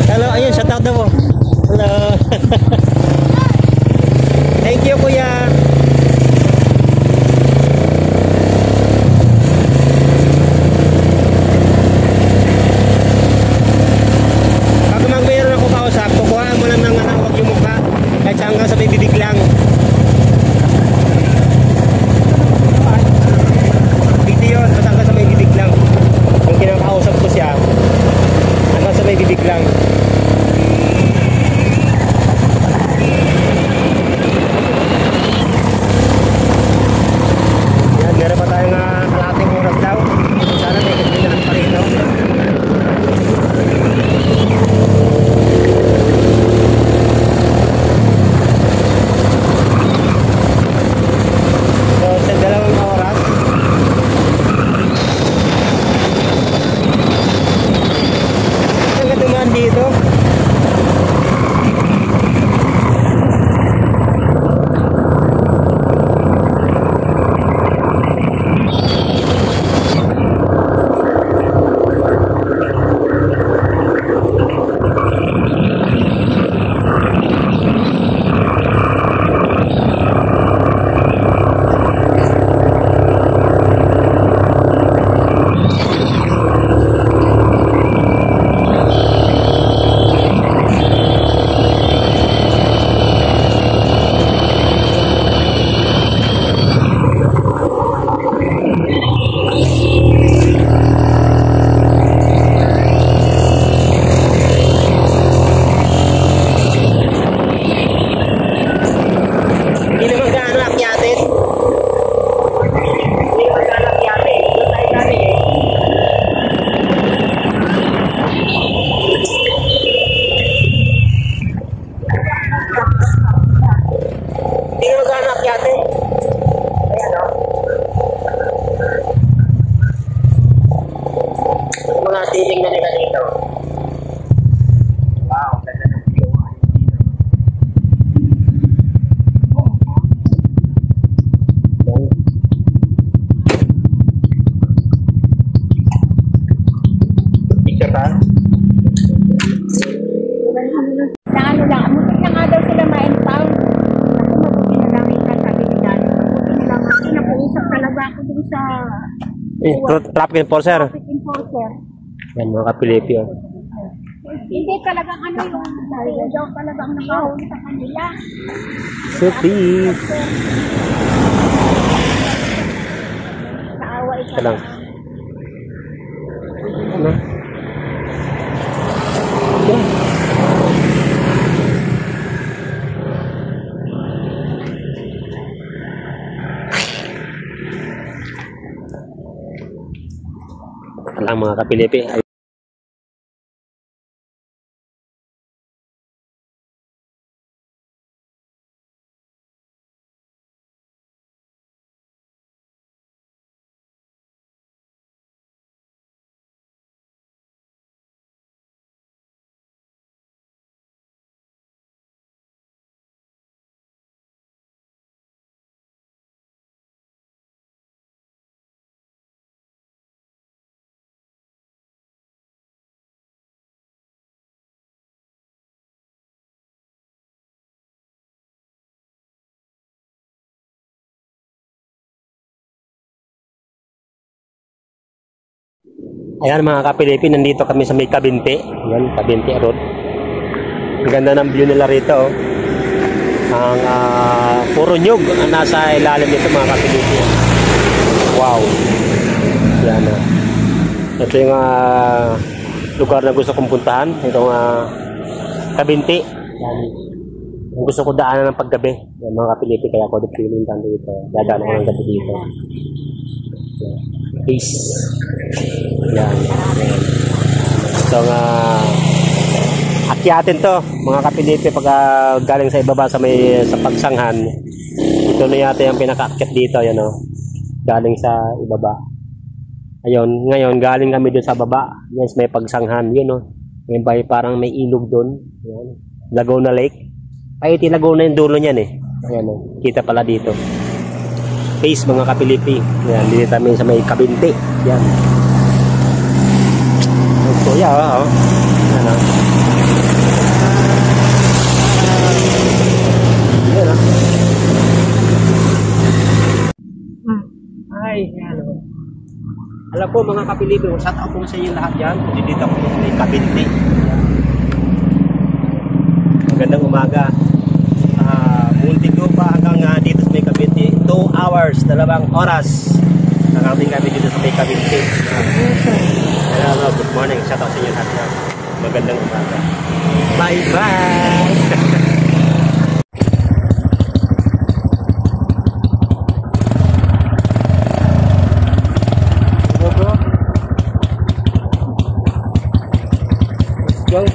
Hello, ayun, shout out daw po. Hello. Thank you, kuya. Pag mayroon ako kausap, kukuhaan mo lang ng huwag yung mukha. Kahit hanggang sa may bibig lang. Dito yun, hanggang sa may bibig lang. Kung kinakausap ko siya, hanggang sa may bibig lang. Yan, meron pa tayong kalating oras daw. Sana may kailangan pa rin, no? So, sa dalawang oras, hanggang dumaan dito. Mga siling na nila dito. Wow, ganda ng view. Picture ka? Na ano lang, mabuti na nga daw sila ma-impound. Ako mabuti na lang yung kasabi ni Dani. Mabuti na lang ako, nakuusap talaga ako dun sa Traffic enforcer. traffic enforcer. Yan mga kapilipi. Hindi talagang ano yung daw talagang nakahuli sa kanila. Supi. Naawa Ito lang. Ano? Ito lang mga kapilipi. Ayan mga kapilipi, nandito kami sa may Kabinte. Ayan, Kabinte Road. Ang ganda ng view nila rito. Oh. Ang puro nyug ang nasa ilalim nito mga kapilipi. Wow. Yan. Ito yung lugar na gusto kong puntahan. Itong Kabinte. Yan. Ang gusto ko daanan ng paggabi. Yan mga kapilipi, kaya ako pinuntahan dito. Dadaan ako ng gabi dito. Peace. Yan. So akyatin to mga kapilipi pag galing sa ibaba sa may sa pagsanghan. Ito na yata yung pinakaakyat dito, yan oh. Galing sa ibaba. Ayun, ngayon galing kami dun sa baba. Yes, may pagsanghan, yun oh. May bay, parang may ilog doon. Yan. Laguna Lake. Ay, iti Laguna yung dulo niyan eh. Ayan oh. Kita pala dito. Peace mga kapilipi. Yan, dito kami sa may Kabinte. Yan. So, yeah, oh. Ano? po mga kapilibyo. Shout out po sa inyo lahat yan. Dito ako sa may Kabinti. Magandang umaga. Multigo pa hanggang dito sa may Kabinti. 2 hours, 2 oras. Nakarating kami dito sa may Kabinti. Hello, good morning. Shout out sa inyo lahat yan. Magandang umaga. Bye-bye! Go.